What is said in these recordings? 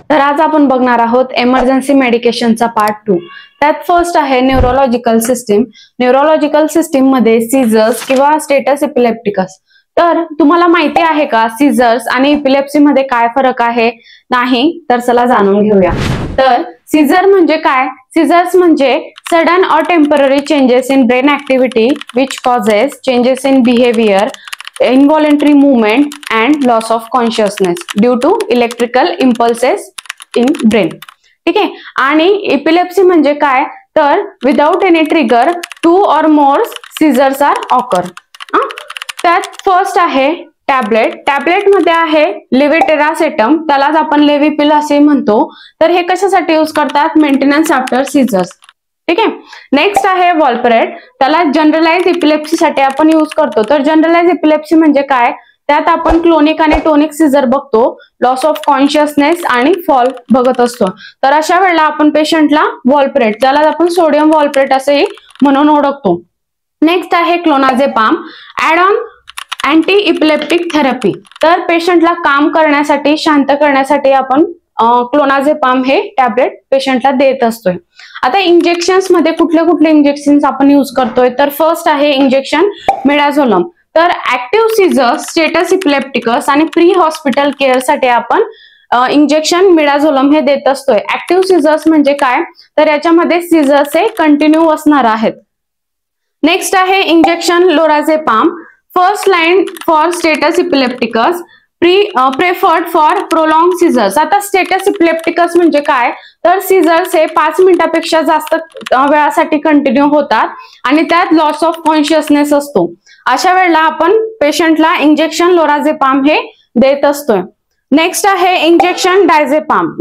तर आज आपण बघणार आहोत इमर्जन्सी मेडिकेशनचा पार्ट 2। त्यात फर्स्ट आहे न्यूरोलॉजिकल सिस्टीम। न्यूरोलॉजिकल सिस्टीम मध्ये सीझर्स किंवा स्टेटस इपिलेप्टिकस। तर तुम्हाला माहिती आहे का सीझर्स आणि इपिलेप्सी मध्ये काय फरक आहे? नाही तर चला जाणून घेऊया। तर सीझर म्हणजे काय? सीझर्स म्हणजे सडन और temporary changes in brain activity which causes changes in behaviour, involuntary movement and loss of consciousness due to electrical impulses in brain। ठीक आहे। आणि इपिलेप्सी म्हणजे काय? तर without any trigger 2 or more seizures are occur. त्यात first आहे tablet. Tablet मध्ये आहे लेव्हिटेरासेटम, त्यालाच आपण लेव्हिपिल असे म्हणतो। तर हे कशासाठी यूज करतात? Maintenance after seizures. ठीक आहे। नेक्स्ट आहे वॉल्परेट, त्याला जनरलाइज इपिलेप्सी साठी आपण यूज करतो। तर जनरलाइज इपिलेप्सी म्हणजे काय? त्यात आपण क्लोनिक आणि टोनिक सीझर बघतो, लॉस ऑफ कॉन्शियसनेस आणि फॉल बघत असतो। तर अशा वेळेला आपण पेशंटला वॉल्परेट, त्याला आपण सोडियम वॉल्परेट असेही म्हणून ओळखतो। नेक्स्ट आहे clonazepam, add on anti epileptic therapy. तर पेशंटला काम करण्यासाठी, शांत करण्यासाठी आपण क्लोनाझेपाम हे टॅबलेट पेशंटला देत असतोय। आता इंजेक्शन्स मध्ये कुठले कुठले इंजेक्शन्स आपण यूज करतोय? तर फर्स्ट आहे इंजेक्शन मिडाझोलम। तर ऍक्टिव्ह सीझर्स, स्टेटस इपिलेप्टिकस आणि प्री हॉस्पिटल केअर साठी आपण इंजेक्शन मिडाझोलम हे देत असतोय। ऍक्टिव्ह सीझर्स म्हणजे काय? तर याच्यामध्ये सीझर्स हे कंटिन्यू असणार आहेत। नेक्स्ट आहे injection lorazepam, first line for status epilepticus, preferred for prolong seizures. आता स्टेटस इपिलेप्टिकस म्हणजे काय? तर सीझर्स हे 5 मिनिटापेक्षा जास्त वेळासाठी कंटिन्यू होतात आणि त्यात लॉस ऑफ कॉन्शियसनेस असतो। अशा वेळेला आपण पेशंटला इंजेक्शन लोराझेपाम हे देत असतोय। नेक्स्ट आहे इंजेक्शन डायझेपाम।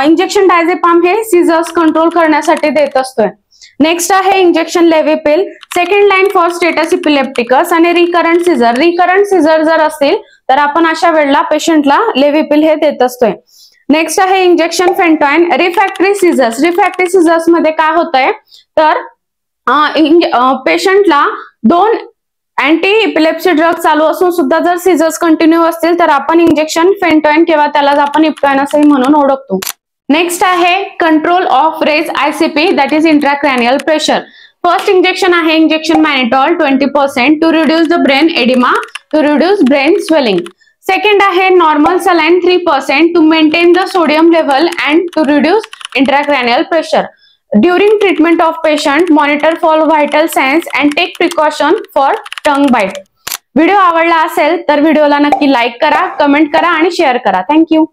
इंजेक्शन डायझेपाम हे सीझर्स कंट्रोल करण्यासाठी देत असतोय। नेक्स्ट आहे injection levipil, second line for status epilepticus आणि रिकरंट सीझर। रिकरंट सीझर जर असतील तर आपण अशा वेळेला पेशंटला लेव्हिपिल हे देत असतोय। नेक्स्ट आहे इंजेक्शन फेंटॉइन, रिफ्रॅक्टरी सीझर्स। रिफ्रॅक्टरी सीझर्स मध्ये काय होतंय? तर पेशंटला 2 अँटी इपिलेप्सी ड्रग चालू असून सुद्धा जर सीझर्स कंटिन्यू असतील तर आपण इंजेक्शन फेंटॉइन किंवा त्यालाच आपण इप्टॉइन असंही म्हणून ओळखतो। नेक्स्ट आहे control of raise ICP, that is intracranial pressure. First injection आहे injection mannitol 20% to reduce the brain oedema, to reduce brain swelling. Second आहे normal saline 3% to maintain the sodium level and to reduce intracranial pressure. During treatment of patient monitor for vital signs and take precaution for tongue bite. Video आवडला असेल तर व्हिडिओला नक्की like करा, comment करा आणि share करा। थँक्यू।